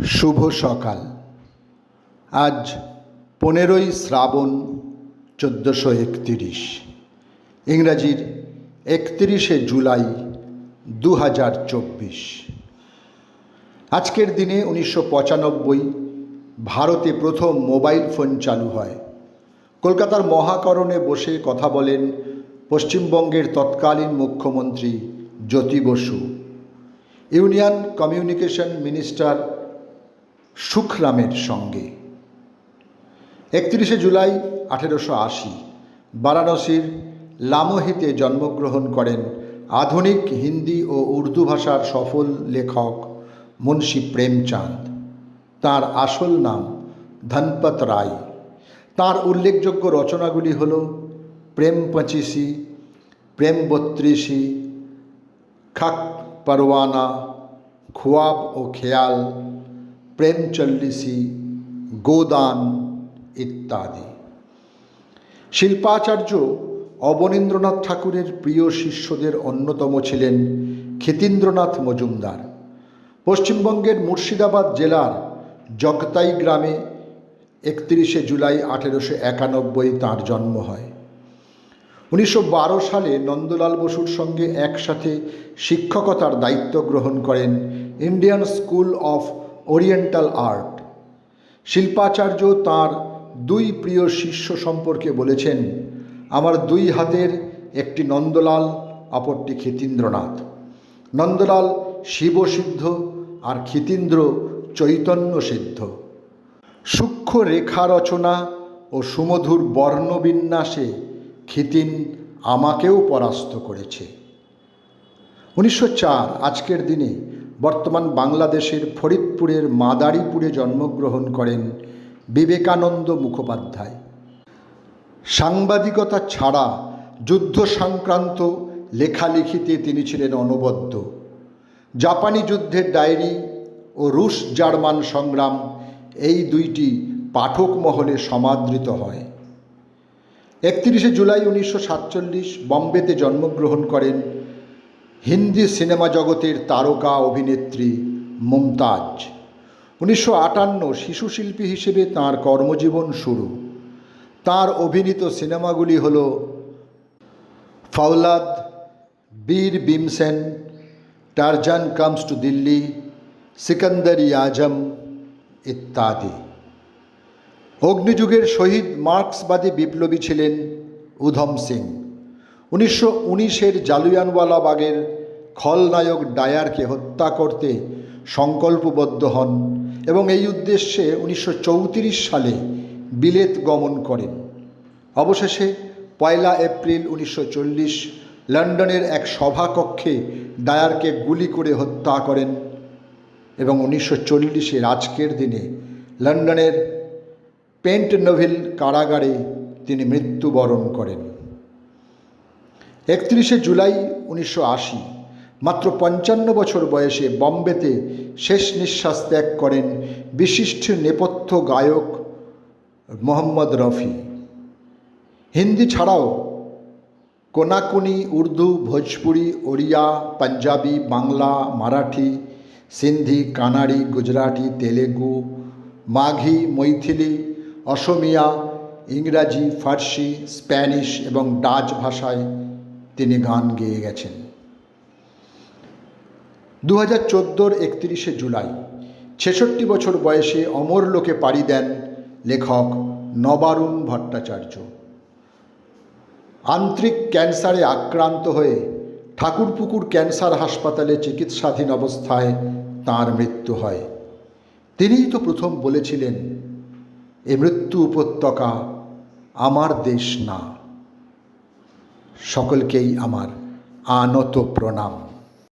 শুভ সকাল। আজ 15ই শ্রাবণ 1431, ইংরাজির 31শে জুলাই 2024। আজকের দিনে 1995 ভারতে প্রথম মোবাইল ফোন চালু হয়। কলকাতার মহাকরণে বসে কথা বলেন পশ্চিমবঙ্গের তৎকালীন মুখ্যমন্ত্রী Jyoti Basu, union communication minister সুখরামের সঙ্গে। 31শে জুলাই 1880 বারাণসীর লামোহিতে জন্মগ্রহণ করেন আধুনিক হিন্দি ও উর্দু ভাষার সফল লেখক মুন্সী প্রেমচাঁদ। তাঁর আসল নাম ধনপত রায়। তাঁর উল্লেখযোগ্য রচনাগুলি হল প্রেম 25, প্রেম 32, খাক পরওয়ানা, খ্বাব ও খেয়াল, প্রেম 40, গোদান ইত্যাদি। শিল্পাচার্য অবনীন্দ্রনাথ ঠাকুরের প্রিয় শিষ্যদের অন্যতম ছিলেন ক্ষিতীন্দ্রনাথ মজুমদার। পশ্চিমবঙ্গের মুর্শিদাবাদ জেলার জগতাই গ্রামে 31শে জুলাই 1891 তাঁর জন্ম হয়। 1912 সালে নন্দলাল বসুর সঙ্গে একসাথে শিক্ষকতার দায়িত্ব গ্রহণ করেন Indian school of oriental art. শিল্পাচার্য তাঁর দুই প্রিয় শিষ্য সম্পর্কে বলেছেন, আমার দুই হাতের একটি নন্দলাল, অপরটি ক্ষিতীন্দ্রনাথ। নন্দলাল শিবসিদ্ধ আর ক্ষিতীন্দ্র চৈতন্য সিদ্ধ। সূক্ষ্ম রেখা রচনা ও সুমধুর বর্ণবিন্যাসে ক্ষিতীন আমাকেও পরাস্ত করেছে। 1904 আজকের দিনে বর্তমান বাংলাদেশের ফরিদপুরের মাদারীপুরে জন্মগ্রহণ করেন বিবেকানন্দ মুখোপাধ্যায়। সাংবাদিকতা ছাড়া যুদ্ধ সংক্রান্ত লেখালেখিতে তিনি ছিলেন অনবদ্য। জাপানি যুদ্ধের ডায়েরি ও রুশ জার্মান সংগ্রাম, এই দুইটি পাঠক মহলে সমাদৃত হয়। 31শে জুলাই 1947 বম্বেতে জন্মগ্রহণ করেন হিন্দি সিনেমা জগতের তারকা অভিনেত্রী মুমতাজ। 1958 শিশু শিল্পী হিসেবে তাঁর কর্মজীবন শুরু। তাঁর অভিনীত সিনেমাগুলি হল Faulad, Veer Bhimsen, Tarzan comes to Delhi, Sikandar-e-Azam ইত্যাদি। অগ্নিযুগের শহীদ মার্ক্সবাদী বিপ্লবী ছিলেন উধম সিং। 1919 জালিয়ানওয়ালাবাগের খলনায়ক ডায়ারকে হত্যা করতে সংকল্পবদ্ধ হন এবং এই উদ্দেশ্যে 1934 সালে বিলেত গমন করেন। অবশেষে 1 এপ্রিল 1940 লন্ডনের এক সভাকক্ষে ডায়ারকে গুলি করে হত্যা করেন এবং 1940 আজকের দিনে লন্ডনের পেন্টনভিল কারাগারে তিনি মৃত্যুবরণ করেন। 31শে জুলাই 1980 মাত্র 55 বছর বয়সে বম্বেতে শেষ নিঃশ্বাস ত্যাগ করেন বিশিষ্ট নেপথ্য গায়ক মোহাম্মদ রফি। হিন্দি ছাড়াও কোনাকুনি, উর্দু, ভোজপুরি, ওড়িয়া, পাঞ্জাবি, বাংলা, মারাঠি, সিন্ধি, কানাড়ি, গুজরাটি, তেলেগু, মাঘি, মৈথিলি, অসমিয়া, ইংরাজি, ফার্সি, স্প্যানিশ এবং ডাচ ভাষায় তিনি গান গেয়ে গেছেন। 2014 31শে জুলাই 66 বছর বয়সে অমর লোকে পাড়ি দেন লেখক নবারুণ ভট্টাচার্য। আন্ত্রিক ক্যান্সারে আক্রান্ত হয়ে ঠাকুরপুকুর ক্যান্সার হাসপাতালে চিকিৎসাধীন অবস্থায় তাঁর মৃত্যু হয়। তিনিই তো প্রথম বলেছিলেন, এ মৃত্যু উপত্যকা আমার দেশ না। সকলকেই আমার আনত প্রণাম।